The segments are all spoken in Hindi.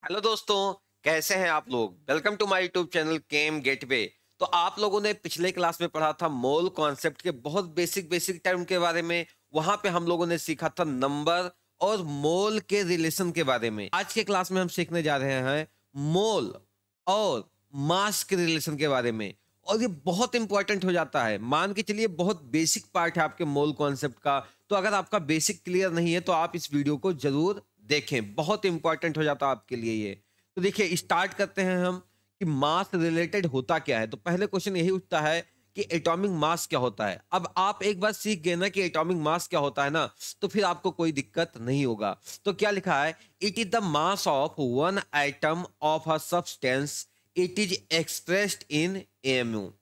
हेलो दोस्तों, कैसे हैं आप लोग। Welcome to my YouTube channel Chem Gateway. तो आप लोगों ने पिछले क्लास में पढ़ा था मोल कॉन्सेप्ट के बहुत बेसिक टर्म के बारे में। वहां पे हम लोगों ने सीखा था नंबर और मोल के रिलेशन के बारे में। आज के क्लास में हम सीखने जा रहे हैं मोल और मास के रिलेशन के बारे में। और ये बहुत इंपॉर्टेंट हो जाता है, मान के चलिए बहुत बेसिक पार्ट है आपके मोल कॉन्सेप्ट का। तो अगर आपका बेसिक क्लियर नहीं है तो आप इस वीडियो को जरूर देखें, बहुत इंपॉर्टेंट हो जाता है आपके लिए ये। तो देखिए, स्टार्ट करते हैं हम कि मास रिलेटेड होता क्या है। तो पहले क्वेश्चन यही उठता है कि एटॉमिक मास क्या होता है। अब आप एक बार सीख गए ना कि एटॉमिक मास क्या होता है ना, तो फिर आपको कोई दिक्कत नहीं होगा। तो क्या लिखा है, it is the mass of one atom of a substance, it is expressed in MU.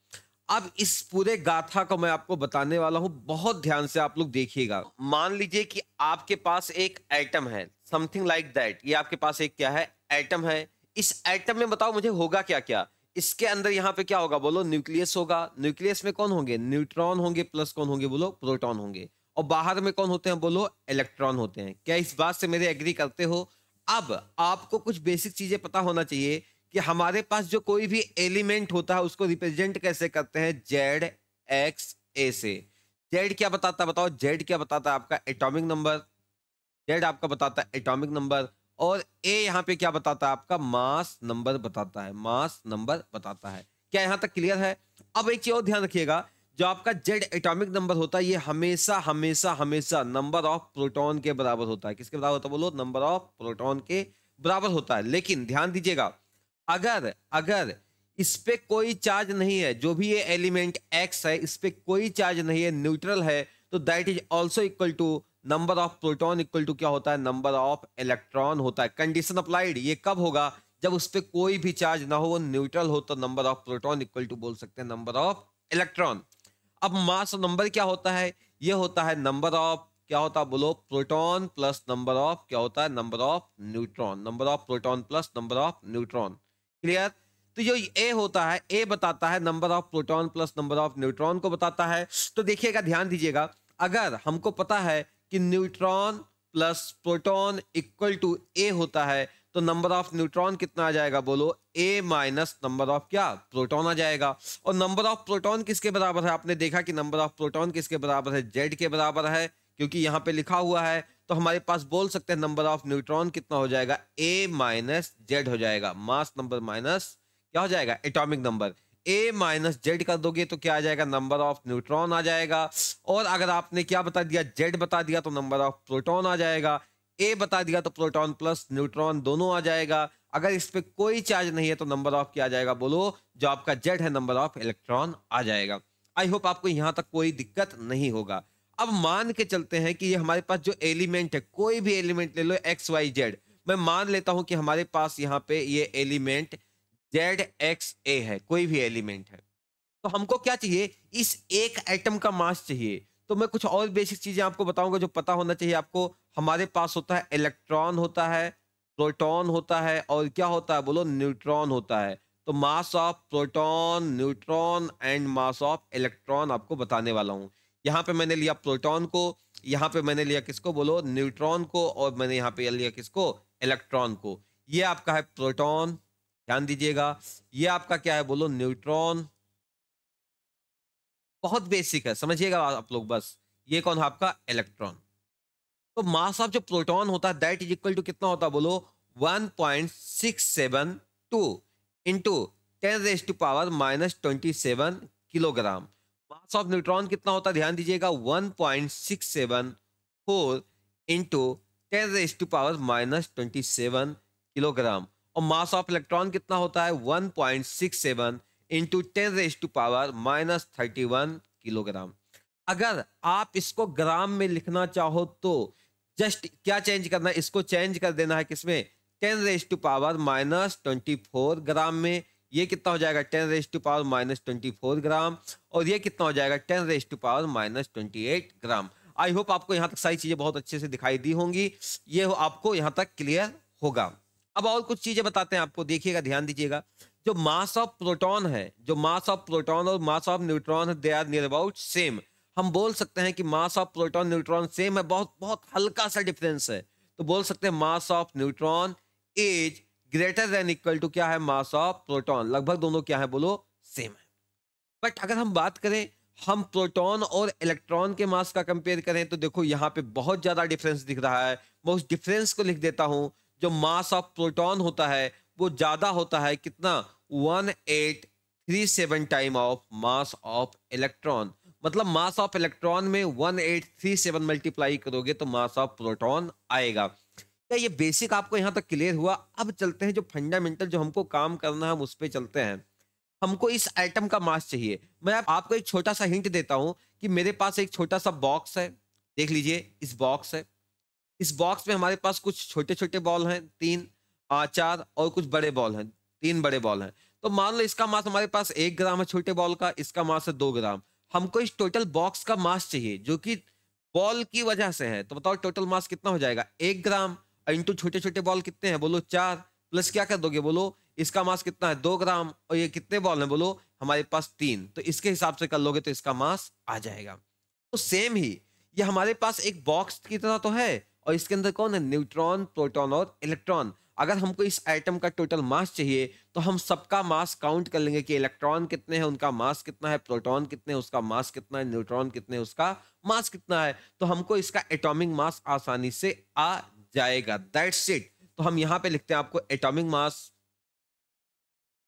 अब इस पूरे गाथा को मैं आपको बताने वाला हूं, बहुत ध्यान से आप लोग देखिएगा। मान लीजिए कि आपके पास एक एटम है, समथिंग लाइक दैट। ये आपके पास एक क्या है, एटम है। इस एटम में बताओ मुझे होगा क्या क्या। इसके अंदर यहाँ पे क्या होगा बोलो, न्यूक्लियस होगा। न्यूक्लियस में कौन होंगे, न्यूट्रॉन होंगे, प्लस कौन होंगे बोलो, प्रोटॉन होंगे। और बाहर में कौन होते हैं बोलो, इलेक्ट्रॉन होते हैं। क्या इस बात से मेरे एग्री करते हो। अब आपको कुछ बेसिक चीजें पता होना चाहिए कि हमारे पास जो कोई भी एलिमेंट होता है उसको रिप्रेजेंट कैसे करते हैं, जेड एक्स ए से। जेड क्या बताता है बताओ, जेड क्या बताता है आपका एटॉमिक नंबर। जेड आपका बताता है एटॉमिक नंबर। और ए यहाँ पे क्या बताता है आपका, मास नंबर बताता है, मास नंबर बताता है। क्या यहाँ तक क्लियर है। अब एक चीज और ध्यान रखिएगा, जो आपका जेड एटॉमिक नंबर होता है ये हमेशा हमेशा हमेशा नंबर ऑफ प्रोटॉन के बराबर होता है। किसके बराबर होता है बोलो, नंबर ऑफ प्रोटॉन के बराबर होता है। लेकिन ध्यान दीजिएगा, अगर अगर इस पे कोई चार्ज नहीं है, जो भी ये एलिमेंट एक्स है इस पे कोई चार्ज नहीं है, न्यूट्रल है, तो that is also equal to number of proton equal to क्या होता है, नंबर ऑफ इलेक्ट्रॉन होता है। कंडीशन अप्लाइड, ये कब होगा, जब उस पे कोई भी चार्ज ना हो, वो न्यूट्रल हो, तो number of proton equal to बोल सकते हैं नंबर ऑफ इलेक्ट्रॉन। अब मास नंबर क्या होता है, ये होता है नंबर ऑफ क्या होता है बोलो, प्रोटॉन प्लस नंबर ऑफ क्या होता है, number of neutron. Number of proton plus number of neutron. Clear. तो जो ए होता है, ए बताता है number of proton plus number of neutron को बताता है। तो देखिएगा, ध्यान दीजिएगा, अगर हमको पता है कि neutron plus proton equal to A होता है, तो नंबर ऑफ न्यूट्रॉन कितना आ जाएगा बोलो, ए माइनस नंबर ऑफ क्या, प्रोटॉन आ जाएगा। और नंबर ऑफ प्रोटॉन किसके बराबर है, आपने देखा कि नंबर ऑफ प्रोटॉन किसके बराबर है, जेड के बराबर है, क्योंकि यहाँ पे लिखा हुआ है। तो हमारे पास बोल सकते हैं नंबर ऑफ न्यूट्रॉन कितना हो जाएगा, ए माइनस जेड हो जाएगा। मास नंबर माइनस क्या हो जाएगा, एटॉमिक नंबर। ए माइनस जेड कर दोगे तो क्या आ जाएगा, नंबर ऑफ न्यूट्रॉन आ जाएगा। और अगर आपने क्या बता दिया, जेड बता दिया, तो नंबर ऑफ प्रोटॉन आ जाएगा। ए बता दिया तो प्रोटॉन प्लस न्यूट्रॉन दोनों आ जाएगा। अगर इस पे कोई चार्ज नहीं है तो नंबर ऑफ क्या आ जाएगा बोलो, जो आपका जेड है, नंबर ऑफ इलेक्ट्रॉन आ जाएगा। आई होप आपको यहां तक कोई दिक्कत नहीं होगा। अब मान के चलते हैं कि ये हमारे पास जो एलिमेंट है, कोई भी एलिमेंट ले लो एक्स वाई जेड। मैं मान लेता हूं कि हमारे पास यहाँ पे ये एलिमेंट जेड एक्स ए है, कोई भी एलिमेंट है। तो हमको क्या चाहिए, इस एक एटम का मास चाहिए। तो मैं कुछ और बेसिक चीजें आपको बताऊंगा जो पता होना चाहिए आपको। हमारे पास होता है इलेक्ट्रॉन होता है, प्रोटॉन होता है, और क्या होता है बोलो, न्यूट्रॉन होता है। तो मास of proton, neutron and mass of electron आपको बताने वाला हूं। यहाँ पे मैंने लिया प्रोटॉन को, यहाँ पे मैंने लिया किसको बोलो, न्यूट्रॉन को, और मैंने यहाँ पे लिया किसको, इलेक्ट्रॉन को। ये आपका है प्रोटॉन, ध्यान दीजिएगा। ये आपका क्या है बोलो, न्यूट्रॉन। बहुत बेसिक है, समझिएगा आप लोग बस। ये कौन है आपका, इलेक्ट्रॉन। तो मास ऑफ जो प्रोटॉन होता है दैट इज इक्वल टू कितना होता है बोलो, 1.672 into 10⁻⁻27 kilogram. Mass of neutron कितना होता है, ध्यान दीजिएगा, 1.674 इंटू 10⁻⁻27 किलोग्राम। और मास ऑफ इलेक्ट्रॉन कितना होता है, 1.67 इंटू 10⁻⁻31 किलोग्राम। अगर आप इसको ग्राम में लिखना चाहो तो जस्ट क्या चेंज करना है, इसको चेंज कर देना है किसमें, 10⁻⁻24 ग्राम में। ये कितना हो जाएगा, 10⁻⁻24 ग्राम। और ये कितना हो जाएगा, 10⁻⁻28 ग्राम। आई होप आपको यहां तक सारी चीजें बहुत अच्छे से दिखाई दी होंगी। ये आपको यहां तक क्लियर होगा। अब और कुछ चीजें बताते हैं आपको, देखिएगा, ध्यान दीजिएगा। जो मास ऑफ प्रोटॉन है, जो मास ऑफ प्रोटॉन और मास ऑफ न्यूट्रॉन है, they are near about same. हम बोल सकते हैं कि mass of proton neutron same है, बहुत बहुत हल्का सा डिफरेंस है। तो बोल सकते हैं mass of neutron is greater than equal to क्या है, मास ऑफ प्रोटॉन। लगभग दोनों क्या है बोलो, सेम है। बट अगर हम बात करें, हम प्रोटॉन और इलेक्ट्रॉन के मास का कंपेयर करें, तो देखो यहाँ पे बहुत ज्यादा डिफरेंस दिख रहा है। मैं उस डिफरेंस को लिख देता हूं। जो मास ऑफ प्रोटॉन होता है वो ज्यादा होता है, कितना, 1837 time of mass of electron. मतलब मास ऑफ इलेक्ट्रॉन में 1837 मल्टीप्लाई करोगे तो मास ऑफ प्रोटॉन आएगा। क्या ये बेसिक आपको यहां तक क्लियर हुआ? अब चलते हैं जो फंडामेंटल, जो हमको काम करना है हम उस पर चलते हैं। हमको इस एटम का मास चाहिए। मैं आपको एक छोटा सा हिंट देता हूं कि मेरे पास एक छोटा सा बॉक्स है। देख लीजिए, इस बॉक्स है। इस बॉक्स में हमारे पास कुछ छोटे छोटे बॉल हैं, 3 4, और कुछ बड़े बॉल हैं, 3 बड़े बॉल हैं। तो मान लो इसका मास हमारे पास 1 ग्राम है छोटे बॉल का, इसका मास है 2 ग्राम। हमको इस टोटल बॉक्स का मास चाहिए जो कि बॉल की वजह से है। तो बताओ टोटल मास कितना हो जाएगा, 1 ग्राम इंटू छोटे छोटे बॉल कितने हैं बोलो, 4, प्लस क्या कर दोगे बोलो, इसका मास कितना है, 2 ग्राम, और ये कितने बॉल हैं बोलो, हमारे पास 3। तो इसके हिसाब से कर लोगे तो इसका मास आ जाएगा। तो सेम ही ये हमारे पास एक बॉक्स की तरह तो है, और इसके अंदर कौन है, न्यूट्रॉन, प्रोटॉन और इलेक्ट्रॉन। अगर हमको इस एटम का टोटल मास चाहिए तो हम सबका मास काउंट कर लेंगे कि इलेक्ट्रॉन कितने हैं, उनका मास कितना है, प्रोटॉन कितने हैं, उसका मास कितना है, न्यूट्रॉन कितने हैं, उसका मास कितना है। तो हमको इसका एटॉमिक मास आसानी से आ जाएगा। That's it. तो हम यहां पे लिखते हैं आपको एटॉमिक मास।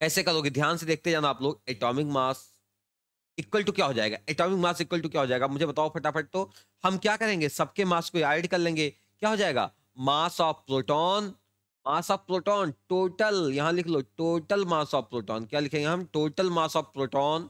ऐसे करोगे, ध्यान से देखते जाना आप लोग। एटॉमिक मास इक्वल टू क्या हो जाएगा, एटॉमिक मास इक्वल टू क्या हो जाएगा, मुझे बताओ फटाफट। तो हम क्या करेंगे, सबके मास को ऐड कर लेंगे। क्या हो जाएगा, मास of proton, mass of proton total, यहां लिख लो टोटल मास ऑफ प्रोटॉन। क्या लिखेंगे हम, total mass of proton,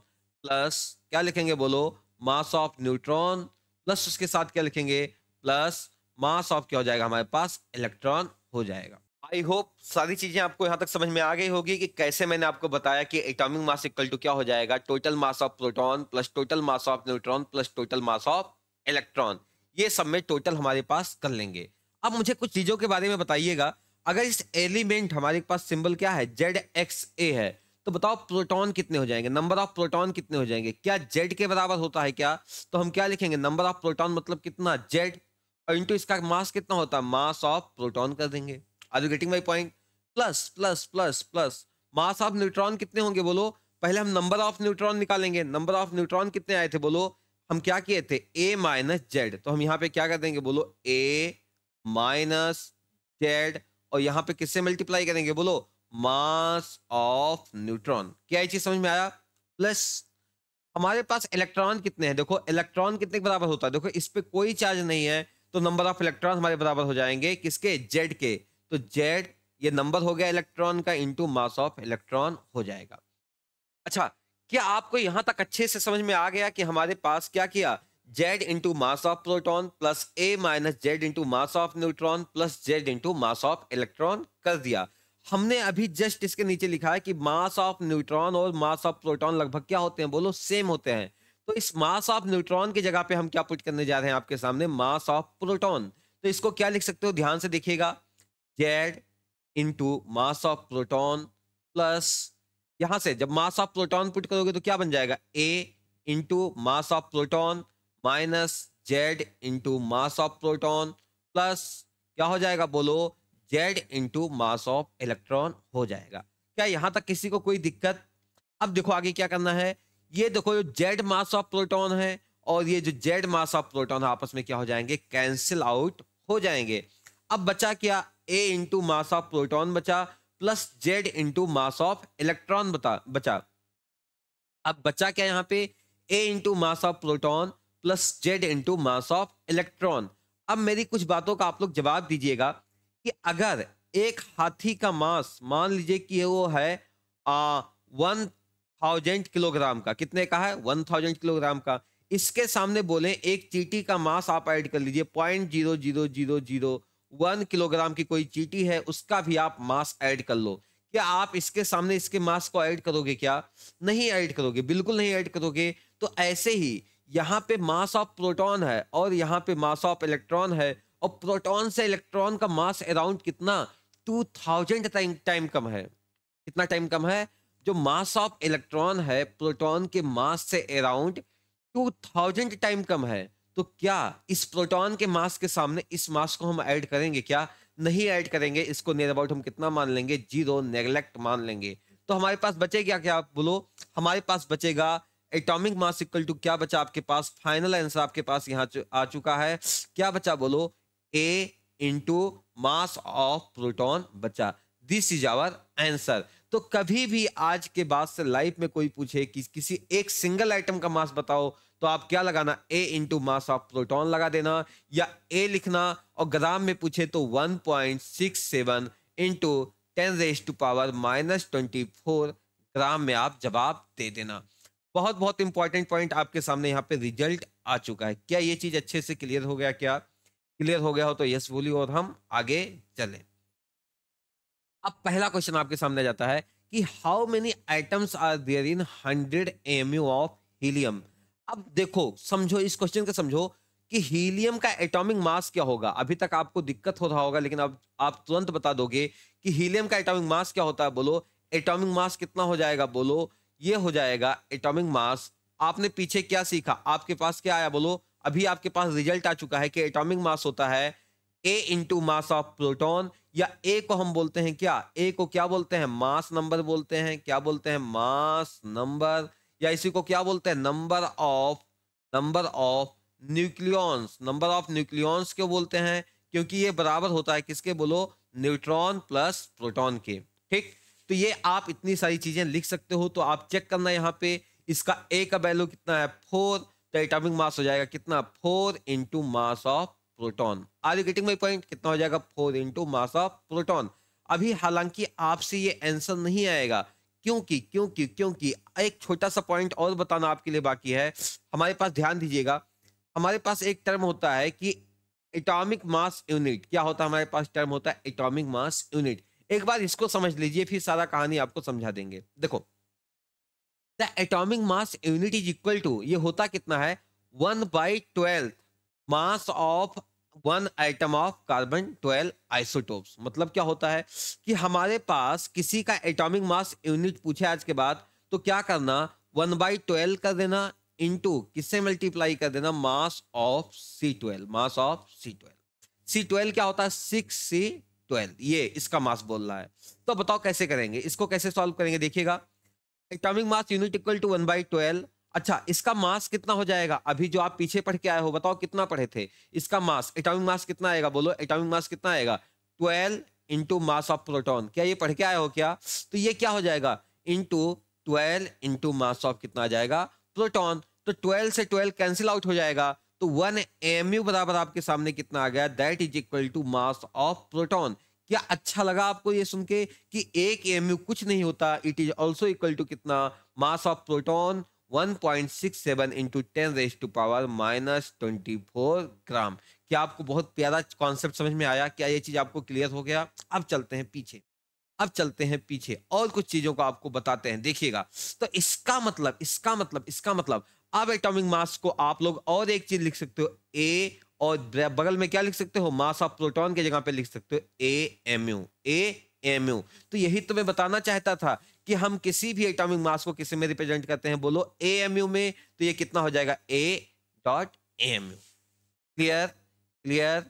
plus क्या लिखेंगे बोलो, मास ऑफ न्यूट्रॉन, प्लस उसके साथ क्या लिखेंगे, प्लस मास ऑफ क्या हो जाएगा हमारे पास, इलेक्ट्रॉन हो जाएगा। आई होप सारी चीजें आपको यहां तक समझ में आ गई होगी कि कैसे मैंने आपको बताया कि एटॉमिक मास इक्वल टू क्या हो जाएगा, total mass of proton plus total mass of neutron plus total mass of electron. ये सब में टोटल हमारे पास कर लेंगे। अब मुझे कुछ चीजों के बारे में बताइएगा। अगर इस एलिमेंट हमारे पास सिंबल क्या है, ZXA है, तो बताओ प्रोटॉन कितने हो जाएंगे, नंबर ऑफ प्रोटॉन कितने हो जाएंगे। क्या Z के बराबर होता है क्या? तो हम क्या लिखेंगे, नंबर ऑफ प्रोटॉन मतलब कितना, Z, और इंटू इसका मास कितना होता है, मास ऑफ प्रोटॉन कर देंगे। Are you getting my point? Plus plus plus plus mass of neutron कितने होंगे बोलो। पहले हम नंबर ऑफ न्यूट्रॉन निकालेंगे। नंबर ऑफ न्यूट्रॉन कितने आए थे बोलो, हम क्या किए थे, A माइनस जेड। तो हम यहाँ पे क्या कर देंगे बोलो, A माइनस जेड, और यहाँ पे किससे मल्टीप्लाई करेंगे बोलो, मास ऑफ न्यूट्रॉन। क्या ये चीज समझ में आया? प्लस हमारे पास इलेक्ट्रॉन कितने हैं, देखो इलेक्ट्रॉन कितने के बराबर होता है, देखो इस पे कोई चार्ज नहीं है, तो नंबर ऑफ इलेक्ट्रॉन हमारे बराबर हो जाएंगे किसके, जेड के। तो जेड ये नंबर हो गया इलेक्ट्रॉन का, इंटू मास ऑफ इलेक्ट्रॉन हो जाएगा। अच्छा, क्या आपको यहां तक अच्छे से समझ में आ गया कि हमारे पास क्या किया, Z into mass of proton plus A minus Z into mass of neutron plus Z into mass of electron कर दिया। हमने अभी जस्ट इसके नीचे लिखा है कि मास ऑफ न्यूट्रॉन और मास ऑफ प्रोटॉन लगभग क्या होते हैं बोलो, सेम होते हैं। तो इस मास ऑफ न्यूट्रॉन की जगह पे हम क्या पुट करने जा रहे हैं आपके सामने, मास ऑफ प्रोटॉन। तो इसको क्या लिख सकते हो, ध्यान से देखिएगा, Z into mass of proton plus, यहां से जब मास ऑफ प्रोटॉन पुट करोगे तो क्या बन जाएगा, A into mass of proton minus Z into mass of proton plus क्या हो जाएगा बोलो, Z into mass of electron हो जाएगा। क्या यहां तक किसी को कोई दिक्कत? अब देखो आगे क्या करना है। ये देखो जो जेड मास ऑफ प्रोटॉन है और ये जो जेड मास ऑफ प्रोटॉन है आपस में क्या हो जाएंगे, कैंसिल आउट हो जाएंगे। अब बचा क्या, A into mass of proton बचा plus Z into mass of electron बचा। अब बचा क्या यहाँ पे, A into mass of proton plus Z into mass of electron. अब मेरी कुछ बातों का आप लोग जवाब दीजिएगा कि अगर एक हाथी का मास मान लीजिए कि वो है 1000 किलोग्राम का, कितने का है, 1000 किलोग्राम का, इसके सामने बोले एक चींटी का मास आप ऐड कर लीजिए 0.00001 किलोग्राम की कोई चींटी है, उसका भी आप मास ऐड कर लो। क्या आप इसके सामने इसके मास को ऐड करोगे क्या? नहीं ऐड करोगे, बिल्कुल नहीं ऐड करोगे। तो ऐसे ही यहाँ पे मास ऑफ प्रोटॉन है और यहाँ पे मास ऑफ इलेक्ट्रॉन है, और प्रोटॉन से इलेक्ट्रॉन का मास अराउंड कितना, 2000 टाइम कम है। कितना टाइम कम है? जो मास ऑफ इलेक्ट्रॉन है प्रोटॉन के मास से अराउंड 2000 टाइम कम है। तो क्या इस प्रोटॉन के मास के सामने इस मास को हम ऐड करेंगे क्या? नहीं ऐड करेंगे, इसको नियर अबाउट हम कितना मान लेंगे, 0, नेग्लेक्ट मान लेंगे। तो हमारे पास बचेगा क्या, आप बोलो। हमारे पास बचेगा एटॉमिक मास इक्वल टू, क्या बचा आपके पास, फाइनल आंसर आपके पास यहाँ आ चुका है, क्या बचा बोलो, A into mass of proton बचा। This is our answer. तो कभी भी आज के बाद से लाइफ में कोई पूछे कि किसी एक सिंगल आइटम का मास बताओ, तो आप क्या लगाना, A into mass of proton लगा देना, या A लिखना, और ग्राम में पूछे तो 1.67 इंटू 10⁻⁻24 ग्राम में आप जवाब दे देना। बहुत बहुत इंपॉर्टेंट पॉइंट आपके सामने यहाँ पे रिजल्ट आ चुका है। क्या ये चीज अच्छे से क्लियर हो गया, क्या क्लियर हो गया हो तो यस बोलिए और हम आगे चलें। अब पहला क्वेश्चन आपके सामने जाता है कि how many items are there in 100 AMU of helium. अब देखो, समझो इस क्वेश्चन को, समझो कि हीलियम का एटॉमिक मास क्या होगा। अभी तक आपको दिक्कत हो रहा होगा, लेकिन अब आप तुरंत बता दोगे कि हीलियम का एटॉमिक मास क्या होता है। बोलो एटॉमिक मास कितना हो जाएगा, बोलो ये हो जाएगा एटॉमिक मास। आपने पीछे क्या सीखा, आपके पास क्या आया, बोलो। अभी आपके पास रिजल्ट आ चुका है कि एटॉमिक मास होता है A into mass of proton, या ए को हम बोलते हैं क्या, ए को क्या बोलते हैं, मास नंबर बोलते हैं। क्या बोलते हैं, मास नंबर, या इसी को क्या बोलते हैं, number of nucleons. Number of nucleons क्यों बोलते हैं, क्योंकि ये बराबर होता है किसके, बोलो न्यूट्रॉन प्लस प्रोटॉन के। ठीक, तो ये आप इतनी सारी चीजें लिख सकते हो। तो आप चेक करना यहाँ पे, इसका ए का वैल्यू कितना है, 4, तो एटॉमिक मास हो जाएगा कितना, 4 into mass of proton. Are you getting my point, कितना हो जाएगा, 4 इंटू मास ऑफ प्रोटॉन। अभी हालांकि आपसे ये आंसर नहीं आएगा, क्योंकि क्योंकि क्योंकि एक छोटा सा पॉइंट और बताना आपके लिए बाकी है। हमारे पास ध्यान दीजिएगा, हमारे पास एक टर्म होता है कि एटॉमिक मास यूनिट। क्या होता है हमारे पास, टर्म होता है एटॉमिक मास यूनिट। एक बार इसको समझ लीजिए, फिर सारा कहानी आपको समझा देंगे। देखो, the atomic mass unit is equal to, ये होता कितना है, 1/12 mass of one atom of carbon 12 isotopes. मतलब क्या होता है कि हमारे पास किसी का एटॉमिक मास यूनिट पूछे आज के बाद, तो क्या करना, 1/12 कर देना, इंटू किससे मल्टीप्लाई कर देना, mass of C12। Mass of C12 क्या होता है, 6C12, ये इसका मास बोल रहा है। तो बताओ कैसे करेंगे, इसको कैसे सॉल्व करेंगे, देखिएगा। Atomic mass unit equal to 1/12। अच्छा, इसका मास कितना हो जाएगा, अभी जो आप पीछे पढ़ के आए हो, बताओ कितना पढ़े थे। इसका मास, एटॉमिक मास कितना आएगा, बोलो एटॉमिक मास कितना आएगा, 12 इंटू मास ऑफ प्रोटॉन। क्या ये पढ़ के आए हो क्या, तो ये क्या हो जाएगा, इंटू 12 इंटू मास ऑफ कितना आ जाएगा, प्रोटॉन। तो 12 से 12 कैंसिल आउट हो जाएगा, तो 1 AMU बराबर आपके सामने कितना आ गया, that is equal to mass of proton. क्या अच्छा लगा आपको ये सुन के कि एक AMU कुछ नहीं होता, it is also equal to कितना, mass of proton 1.67 into 10⁻⁻24 gram. क्या आपको बहुत प्यारा कॉन्सेप्ट समझ में आया, क्या ये चीज आपको क्लियर हो गया। अब चलते हैं पीछे, और कुछ चीजों को आपको बताते हैं, देखिएगा। तो इसका मतलब अब एटॉमिक मास को आप लोग और एक चीज लिख सकते हो, ए, और बगल में क्या लिख सकते हो, मास ऑफ प्रोटॉन के जगह पे लिख सकते हो AMU। तो यही तो मैं बताना चाहता था कि हम किसी भी एटॉमिक मास को किसी में रिप्रेजेंट करते हैं, बोलो AMU में, तो ये कितना हो जाएगा, A.AMU। Clear clear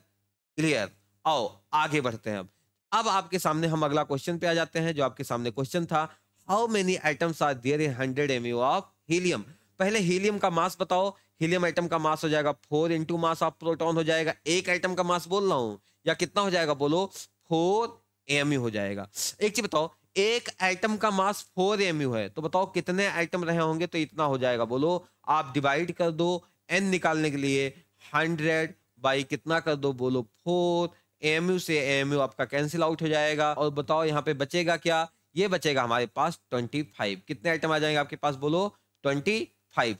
clear. आओ आगे बढ़ते हैं। अब आपके सामने हम अगला क्वेश्चन पे आ जाते हैं, जो आपके सामने क्वेश्चन था, how many items are there in 100 MU of helium. पहले हीलियम का मास बताओ। हीलियम आइटम का मास हो जाएगा 4 इंटू मास ऑफ प्रोटॉन हो जाएगा। एक आइटम का मास बोल रहा हूं, या कितना हो जाएगा, बोलो 4 AMU हो जाएगा। एक चीज बताओ, एक आइटम का मास 4 AMU है, तो बताओ कितने आइटम रहे होंगे, तो इतना हो जाएगा। बोलो आप डिवाइड कर दो n निकालने के लिए, 100 बाई कितना कर दो, बोलो 4। AMU से AMU आपका कैंसिल आउट हो जाएगा, और बताओ यहाँ पे बचेगा क्या, ये बचेगा हमारे पास 25। कितने आइटम आ जाएंगे आपके पास, बोलो 25।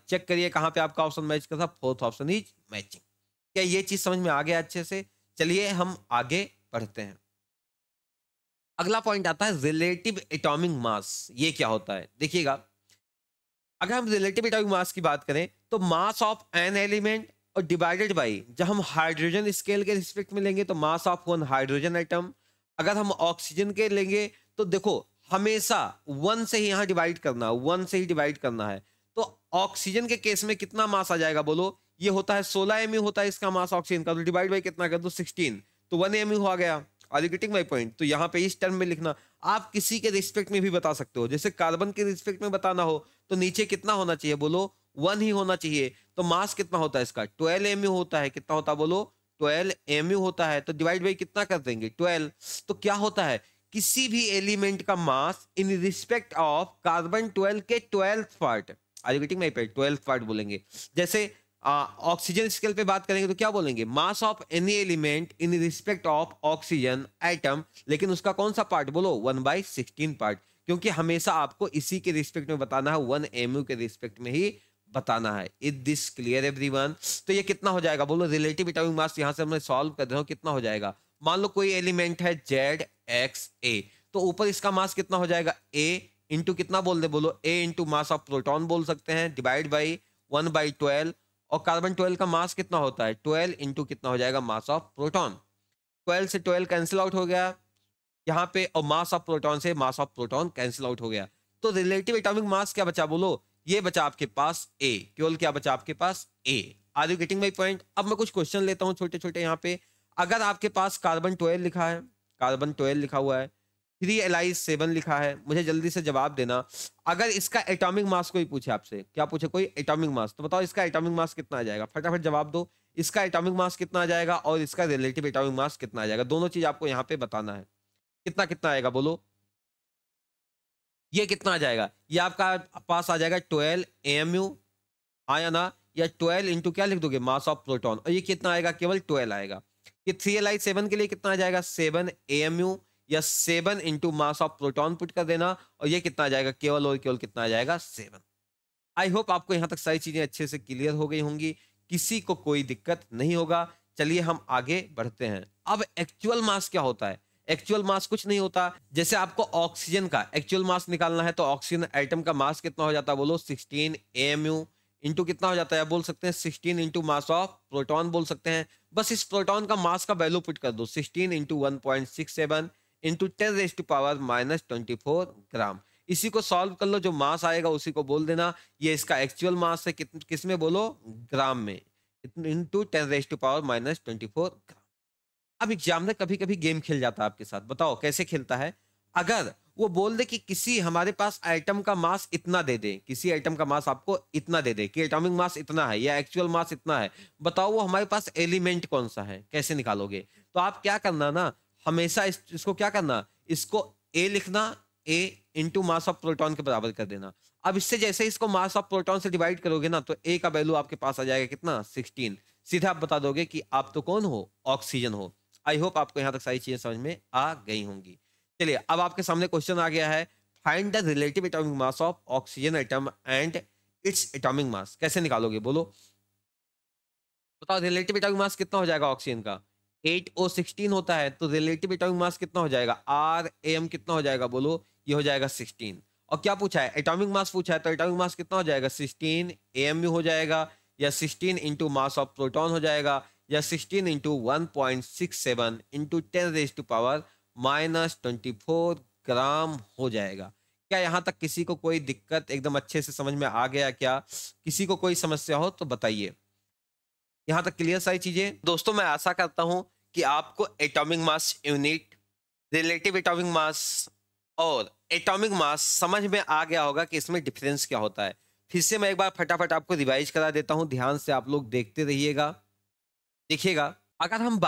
चेक करिए कहाँ पे आपका ऑप्शन मैच कर रहा, फोर्थ ऑप्शन इज मैचिंग। क्या ये चीज समझ में आ गया अच्छे से। चलिए हम आगे बढ़ते हैं। अगला पॉइंट आता है रिलेटिव एटॉमिक मास। ये क्या होता है, देखिएगा। अगर हम रिलेटिव एटॉमिक मास की बात करें, तो मास ऑफ एन एलिमेंट और डिवाइडेड बाई, जब हम हाइड्रोजन स्केल के रिस्पेक्ट में लेंगे तो मास ऑफ वन हाइड्रोजन एटम। अगर हम ऑक्सीजन के लेंगे तो देखो हमेशा 1 से ही यहाँ डिवाइड करना, 1 से ही डिवाइड करना है। तो ऑक्सीजन के केस में कितना मास आ जाएगा, बोलो ये होता है 16 MU होता है इसका मास ऑक्सीजन का, तो डिवाइड बाई कितना कर दो 16, तो 1 MU हो गया। Are you getting my point? तो यहाँ पे इस टर्म में लिखना, आप किसी के रिस्पेक्ट में भी बता सकते हो। जैसे कार्बन के रिस्पेक्ट में बताना हो तो नीचे कितना होना चाहिए बोलो, 1 ही होना चाहिए। तो मास कितना होता है इसका, 12 mu होता है। कितना होता है बोलो, 12 mu होता है। तो डिवाइड बाई कितना कर देंगे, 12। तो क्या होता है, किसी भी एलिमेंट का mass in respect of carbon 12 के 12th part, are you getting my point, 12th part बोलेंगे। जैसे ऑक्सीजन स्केल पे बात करेंगे तो क्या बोलेंगे, mass of any element in respect of oxygen atom, लेकिन उसका कौन सा पार्ट बोलो, 1/16 पार्ट, क्योंकि हमेशा आपको इसी के रिस्पेक्ट में बताना है, 1 mu के रिस्पेक्ट में ही बताना है। Is this clear everyone? तो ये कितना हो जाएगा बोलो, रिलेटिव एटॉमिक मास यहां से हमने सॉल्व कर रहे हो, कितना हो जाएगा। मान लो कोई एलिमेंट है ZXA, तो ऊपर इसका मास कितना हो जाएगा, A इंटू कितना बोल दे बोलो, A into mass of proton बोल सकते हैं, डिवाइड बाई 1/12। और कार्बन 12 का मास कितना होता है, 12 इंटू कितना हो जाएगा, मास ऑफ प्रोटॉन। 12 से 12 कैंसिल आउट हो गया यहाँ पे, और मास ऑफ प्रोटॉन से मास ऑफ प्रोटॉन कैंसिल आउट हो गया। तो रिलेटिव एटॉमिक मास क्या बचा बोलो, ये बचा आपके पास A, केवल क्या बचा आपके पास A। Are you getting my point? अब मैं कुछ क्वेश्चन लेता हूं छोटे छोटे यहाँ पे। अगर आपके पास कार्बन 12 लिखा है, कार्बन 12 लिखा हुआ है, 3Li7 लिखा है, मुझे जल्दी से जवाब देना। अगर इसका एटॉमिक मास कोई पूछे आपसे, क्या पूछे कोई, एटॉमिक मास, तो बताओ इसका एटॉमिक मास कितना आ जाएगा, फटाफट जवाब दो। इसका एटॉमिक मास कितना आ जाएगा और इसका रिलेटिव एटॉमिक मास कितना आ जाएगा, दोनों चीज आपको यहाँ पे बताना है। कितना कितना आएगा बोलो, ये कितना आ जाएगा, ये आपका पास आ जाएगा 12 AMU, आया ना, या 12 इंटू क्या लिख दोगे, मास ऑफ प्रोटॉन, और ये कितना आएगा, केवल 12 आएगा। ये 3Li7 के लिए कितना आ जाएगा, 7 AMU, या 7 into mass of proton put कर देना, और ये कितना आ जाएगा, केवल और केवल कितना आ जाएगा, 7। आई होप आपको यहां तक सारी चीजें अच्छे से क्लियर हो गई होंगी, किसी को कोई दिक्कत नहीं होगा। चलिए हम आगे बढ़ते हैं। अब एक्चुअल मास क्या होता है, एक्चुअल मास कुछ नहीं होता। जैसे आपको ऑक्सीजन का एक्चुअल मास निकालना है, तो ऑक्सीजन एटम का मास कितना हो जाता है बोलो, 16 AMU इंटू कितना हो जाता है, बोल सकते हैं 16 इंटू मास ऑफ प्रोटॉन बोल सकते हैं। बस इस प्रोटॉन का मास का वैल्यू पुट कर दो, 16 इंटू 1.67 इंटू 10⁻⁻24 ग्राम। इसी को सॉल्व कर लो, जो मास आएगा उसी को बोल देना। ये इसका एक्चुअल मास है, किस में बोलो, ग्राम में, इंटू 10⁻⁻24 ग्राम। अब एग्जामिनर कभी कभी गेम खेल जाता है आपके साथ, बताओ कैसे खेलता है। अगर वो बोल दे कि किसी हमारे पास आइटम का मास इतना दे दे, किसी आइटम का मास आपको इतना दे दे कि एटॉमिक मास इतना है या एक्चुअल मास इतना है, बताओ वो हमारे पास एलिमेंट कौन सा है, कैसे निकालोगे। तो आप क्या करना ना, हमेशा इसको क्या करना, इसको A लिखना, A into mass of proton के बराबर कर देना। अब इससे जैसे इसको मास ऑफ प्रोटॉन से डिवाइड करोगे ना, तो A का वैल्यू आपके पास आ जाएगा कितना, 16। सीधा आप बता दोगे कि आप तो कौन हो, ऑक्सीजन हो। आई होप आपको यहां तक सारी चीजें समझ में आ गई होंगी। चलिए अब आपके सामने क्वेश्चन आ गया है, find the relative atomic mass of oxygen atom and its atomic mass. कैसे निकालोगे बोलो, बताओ रिलेटिव एटॉमिक मास कितना हो जाएगा ऑक्सीजन का, 8O16 होता है, तो रिलेटिव एटॉमिक मास कितना हो जाएगा, RAM कितना हो जाएगा बोलो, ये हो जाएगा 16। और क्या पूछा है, एटॉमिक मास पूछा है, तो एटॉमिक मास कितना हो जाएगा, 16 AMU हो जाएगा, या 16 इंटू मास ऑफ प्रोटॉन हो जाएगा, या 16 इंटू 1.67 इंटू 10⁻⁻24 ग्राम हो जाएगा। क्या यहाँ तक किसी को कोई दिक्कत, एकदम अच्छे से समझ में आ गया क्या, किसी को कोई समस्या हो तो बताइए। यहाँ तक क्लियर सारी चीजें। दोस्तों मैं आशा करता हूं कि आपको atomic mass unit, relative atomic mass और एटॉमिक मास समझ में आ गया होगा कि इसमें डिफरेंस क्या होता है। फिर से मैं एक बार फटाफट आपको रिवाइज करा देता हूं, ध्यान से आप लोग देखते रहिएगा। देखिएगा, अगर हम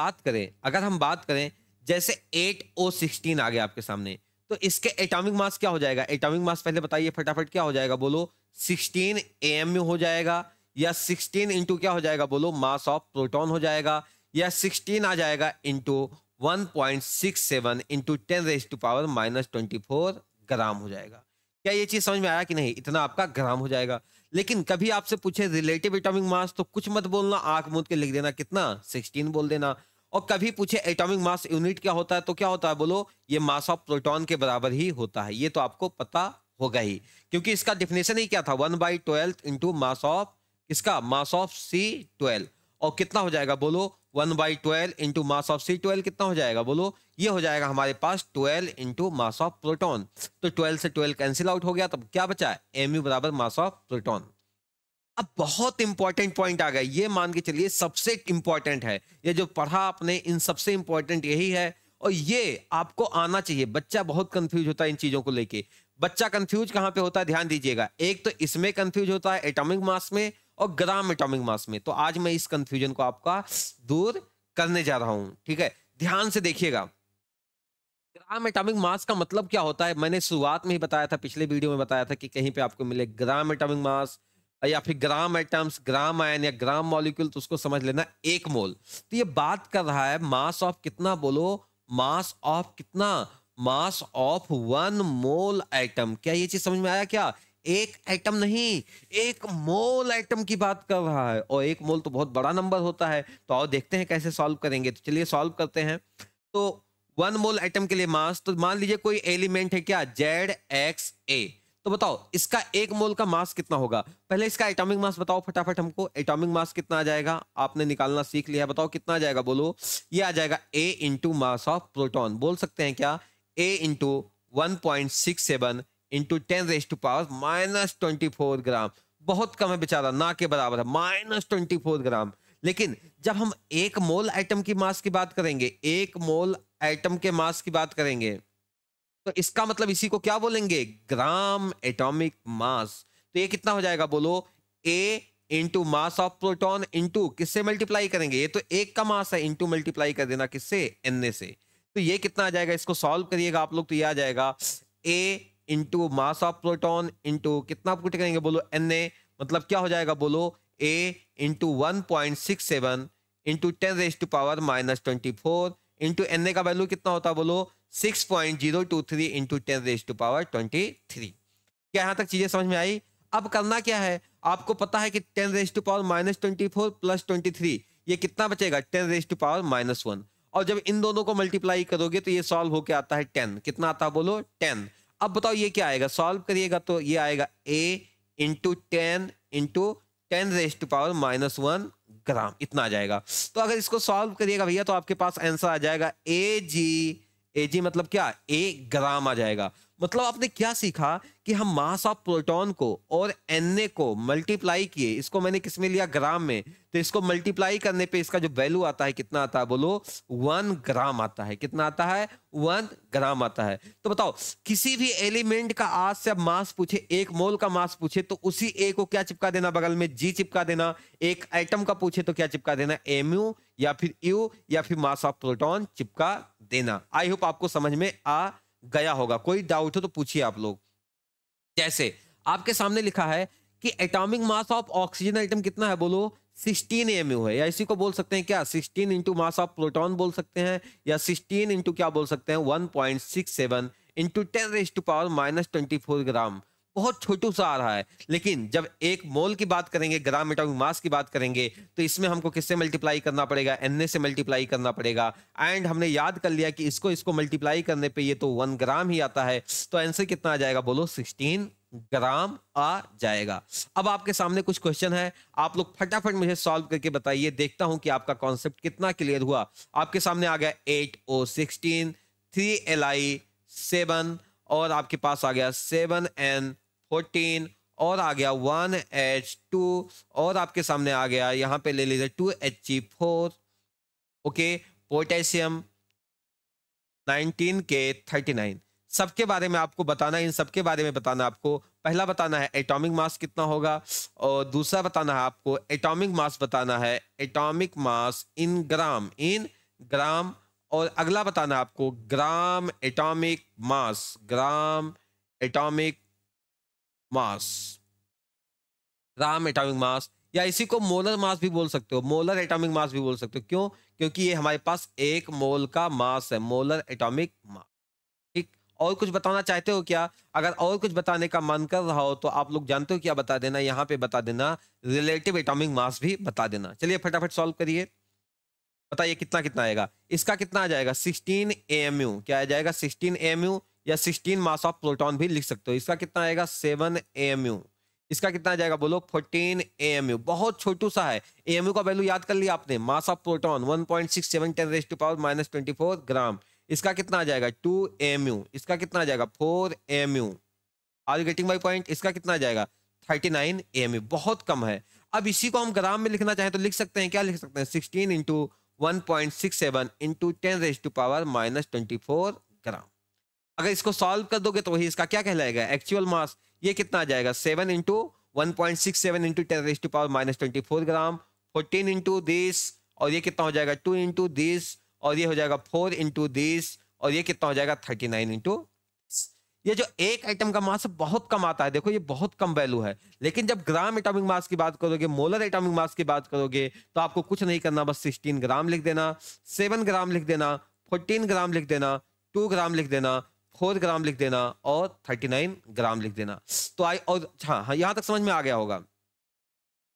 बात करें जैसे 8O16 आ गया आपके सामने, तो इसके एटॉमिक मास क्या हो जाएगा, एटॉमिक मास पहले बताइए फटाफट क्या हो जाएगा बोलो, 16 AMU हो जाएगा, या 16 इंटू क्या हो जाएगा बोलो, मास ऑफ प्रोटॉन हो जाएगा, या 16 आ जाएगा इंटू 1.67 इंटू 10⁻⁻24 ग्राम हो जाएगा। क्या ये चीज समझ में आया कि नहीं, इतना आपका ग्राम हो जाएगा। लेकिन कभी आपसे पूछे रिलेटिव एटॉमिक मास, तो कुछ मत बोलना, आंख मूंद के लिख देना कितना, 16 बोल देना। और कभी पूछे एटॉमिक मास यूनिट क्या होता है, तो क्या होता है बोलो, ये मास ऑफ प्रोटॉन के बराबर ही होता है। ये तो आपको पता होगा ही, क्योंकि इसका डिफिनेशन ही क्या था, 1/12 इंटू मास ऑफ, इसका मास ऑफ C12, और कितना हो जाएगा बोलो, 1/12 इंटू मास ऑफ C12 कितना हो जाएगा बोलो, ये हो जाएगा हमारे पास 12 इंटू मास ऑफ प्रोटॉन। तो 12 से 12 कैंसिल आउट हो गया, तब क्या बचा, MU बराबर मास ऑफ प्रोटॉन। अब बहुत इंपॉर्टेंट पॉइंट आ गया, ये मान के चलिए सबसे इंपॉर्टेंट है, ये जो पढ़ा आपने इन सबसे इंपॉर्टेंट यही है। और ये आपको आना चाहिए। बच्चा बहुत कंफ्यूज होता है इन चीजों को लेके। बच्चा कंफ्यूज कहाँ पे होता है, ध्यान दीजिएगा। एक तो इसमें कंफ्यूज होता है एटॉमिक मास में और ग्राम एटॉमिक मास में। तो आज मैं इस कंफ्यूजन को आपका दूर करने जा रहा हूं, ठीक है। ध्यान से देखिएगा। ग्राम एटॉमिक मास का मतलब क्या होता है, मैंने शुरुआत में ही बताया था, पिछले वीडियो में बताया था कि कहीं पे आपको मिले ग्राम एटॉमिक मास या फिर ग्राम एटम्स, ग्राम आयन या ग्राम मॉलिक्यूल, तो उसको समझ लेना 1 मोल। तो ये बात कर रहा है मास ऑफ कितना, बोलो मास ऑफ कितना, मास ऑफ 1 मोल एटम। क्या ये चीज समझ में आया क्या? एक एटम नहीं, 1 मोल एटम की बात कर रहा है। और 1 मोल तो बहुत बड़ा नंबर होता है। तो आओ देखते हैं कैसे सॉल्व करेंगे। तो चलिए सॉल्व करते हैं। तो 1 मोल एटम के लिए मास, तो मान लीजिए कोई एलिमेंट है क्या, ZXA। तो बताओ इसका 1 मोल का मास कितना होगा। पहले इसका एटॉमिक मास बताओ फटाफट हमको। एटॉमिक मास कितना आ जाएगा, आपने निकालना सीख लिया, बताओ कितना आ जाएगा, बोलो। ये आ जाएगा A into mass of proton. बोल सकते हैं क्या, A इंटू 1.67 इंटू 10⁻⁻24 ग्राम। बहुत कम है बेचारा, ना के बराबर है, -24 ग्राम। लेकिन जब हम 1 मोल एटम की मास की बात करेंगे, 1 मोल एटम के मास की बात करेंगे, तो इसका मतलब इसी को क्या बोलेंगे, ग्राम एटॉमिक मास। तो ये कितना हो जाएगा, बोलो। A into mass of proton into किससे मल्टीप्लाई करेंगे, ये तो एक का मास है, इंटू मल्टीप्लाई कर देना किससे, Na से। तो ये कितना आ जाएगा, इसको सॉल्व करिएगा आप लोग, तो ये आ जाएगा A into mass of proton into कितना पुट करेंगे, बोलो Na। मतलब क्या हो जाएगा, बोलो A into 1.67 into 10⁻⁻24 into Na का वैल्यू कितना होता है, बोलो 6.023 इंटू 10⁻23। क्या यहां तक चीजें समझ में आई? अब करना क्या है, आपको पता है कि 10⁻24 प्लस 23 ये कितना बचेगा, 10⁻1। और जब इन दोनों को मल्टीप्लाई करोगे तो ये सॉल्व होके आता है 10। कितना आता है, बोलो 10। अब बताओ ये क्या आएगा, सॉल्व करिएगा तो ये आएगा A इंटू 10 इंटू 10⁻1 ग्राम, इतना आ जाएगा। तो अगर इसको सॉल्व करिएगा भैया तो आपके पास आंसर आ जाएगा Ag मतलब क्या, 1 ग्राम आ जाएगा। मतलब आपने क्या सीखा कि हम मास ऑफ प्रोटॉन को और Na को मल्टीप्लाई किए, इसको मैंने किस में लिया, ग्राम में। तो इसको मल्टीप्लाई करने पे इसका जो वैल्यू आता है कितना आता है, बोलो 1 ग्राम आता है। कितना आता है, 1 ग्राम आता है। तो बताओ किसी भी एलिमेंट का आज से अब मास पूछे, 1 मोल का मास पूछे, तो उसी A को क्या चिपका देना, बगल में G चिपका देना। एक एटम का पूछे तो क्या चिपका देना, Mu या फिर U या फिर मास ऑफ प्रोटॉन चिपका देना। आई होप आपको समझ में आ गया होगा। कोई डाउट हो तो पूछिए आप लोग। जैसे आपके सामने लिखा है कि atomic mass of oxygen atom कितना है, बोलो 16 mu है। या इसी को बोल सकते हैं क्या, 16 इंटू मास ऑफ प्रोटॉन बोल सकते हैं, या 16 इंटू क्या बोल सकते हैं, 1.67 इंटू 10⁻⁻24 ग्राम। बहुत छोटू सा आ रहा है। लेकिन जब 1 मोल की बात करेंगे, ग्राम एटॉमिक मास की बात करेंगे, तो इसमें हमको किससे मल्टीप्लाई करना पड़ेगा, Na से मल्टीप्लाई करना पड़ेगा। एंड हमने याद कर लिया कि इसको मल्टीप्लाई करने पे ये तो 1 ग्राम ही आता है। तो आंसर कितना आ जाएगा, बोलो 16 ग्राम आ जाएगा। अब आपके सामने कुछ क्वेश्चन है, आप लोग फटाफट मुझे सॉल्व करके बताइए, देखता हूं कि आपका कॉन्सेप्ट कितना क्लियर हुआ। आपके सामने आ गया 8O16 3Li 7 और आपके पास आ गया 7N14 और आ गया 1H2 और आपके सामने आ गया यहां पे ले लीजिए 2He4। Okay, potassium 19K39। सबके बारे में आपको बताना, इन सबके बारे में बताना आपको। पहला बताना है एटॉमिक मास कितना होगा, और दूसरा बताना है आपको एटॉमिक मास बताना है, एटॉमिक मास इन ग्राम, और अगला बताना है आपको gram atomic mass, gram atomic mass, gram atomic mass, या इसी को मोलर मास भी बोल सकते हो, मोलर एटॉमिक मास भी बोल सकते हो। क्यों? क्योंकि ये हमारे पास 1 मोल का मास है, मोलर एटॉमिक मास। ठीक, और कुछ बताना चाहते हो क्या? अगर और कुछ बताने का मन कर रहा हो तो आप लोग जानते हो क्या बता देना, यहाँ पे बता देना रिलेटिव एटॉमिक मास भी बता देना। चलिए फटाफट सॉल्व करिए, बताइए कितना कितना आएगा। इसका कितना आ जाएगा, 16 AMU। क्या आ जाएगा, 16 AMU, या 16 मास ऑफ प्रोटॉन भी लिख सकते हो। इसका कितना आएगा, 7 AMU। इसका कितना आ जाएगा, बोलो 14 AMU। बहुत छोटू सा है। AMU का वैल्यू याद कर लिया आपने, मास ऑफ प्रोटॉन 1.67 10⁻⁻24 ग्राम। इसका कितना आ जाएगा, 2 AMU। इसका कितना आ जाएगा, 4 AMU। Are you getting my point? इसका कितना आ जाएगा, 39 AMU। बहुत कम है। अब इसी को हम ग्राम में लिखना चाहें तो लिख सकते हैं, क्या लिख सकते हैं, 16 इंटू 1.67 इंटू 10⁻⁻24 ग्राम। अगर इसको सॉल्व कर दोगे तो वही इसका क्या कहलाएगा, एक्चुअल मास। ये कितना आ जाएगा, 7 into 1.67 into 10⁻⁻24 gram, 14 into this, और ये कितना हो जाएगा 2 इंटू दिस, और ये हो जाएगा 4 इंटू दिस, और ये कितना हो जाएगा 39 इंटू। ये जो एक आइटम का मास बहुत कम आता है, देखो ये बहुत कम वैल्यू है, लेकिन जब ग्राम एटॉमिक मास की बात करोगे, मोलर एटॉमिक मास की बात करोगे, तो आपको कुछ नहीं करना, बस 16 ग्राम लिख देना, 7 ग्राम लिख देना, 14 ग्राम लिख देना, 2 ग्राम लिख देना, 4 ग्राम लिख देना, और 39 ग्राम लिख देना। तो हाँ, यहाँ तक समझ में आ गया होगा।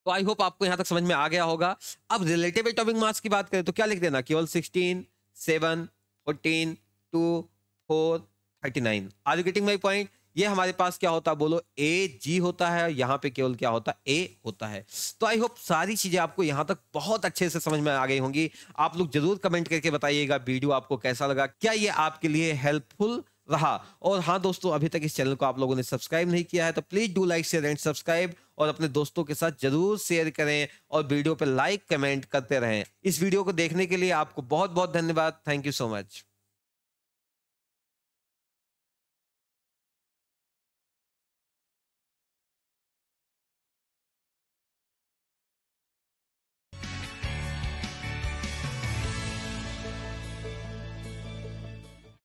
तो आई होप आपको यहां तक समझ में आ गया होगा। अब रिलेटिव एटॉमिक मास की बात करें तो क्या लिख देना, केवल 16, 7, 14, 2, 4, 39। Are you getting my point. ये हमारे पास क्या होता है, बोलो ए जी होता है, यहाँ पे केवल क्या होता है, ए होता है। तो आई होप सारी चीजें आपको यहाँ तक बहुत अच्छे से समझ में आ गई होंगी। आप लोग जरूर कमेंट करके बताइएगा वीडियो आपको कैसा लगा, क्या ये आपके लिए हेल्पफुल रहा। और हाँ दोस्तों, अभी तक इस चैनल को आप लोगों ने सब्सक्राइब नहीं किया है तो please do like share and subscribe, और अपने दोस्तों के साथ जरूर शेयर करें, और वीडियो पे लाइक कमेंट करते रहें। इस वीडियो को देखने के लिए आपको बहुत बहुत धन्यवाद। Thank you so much.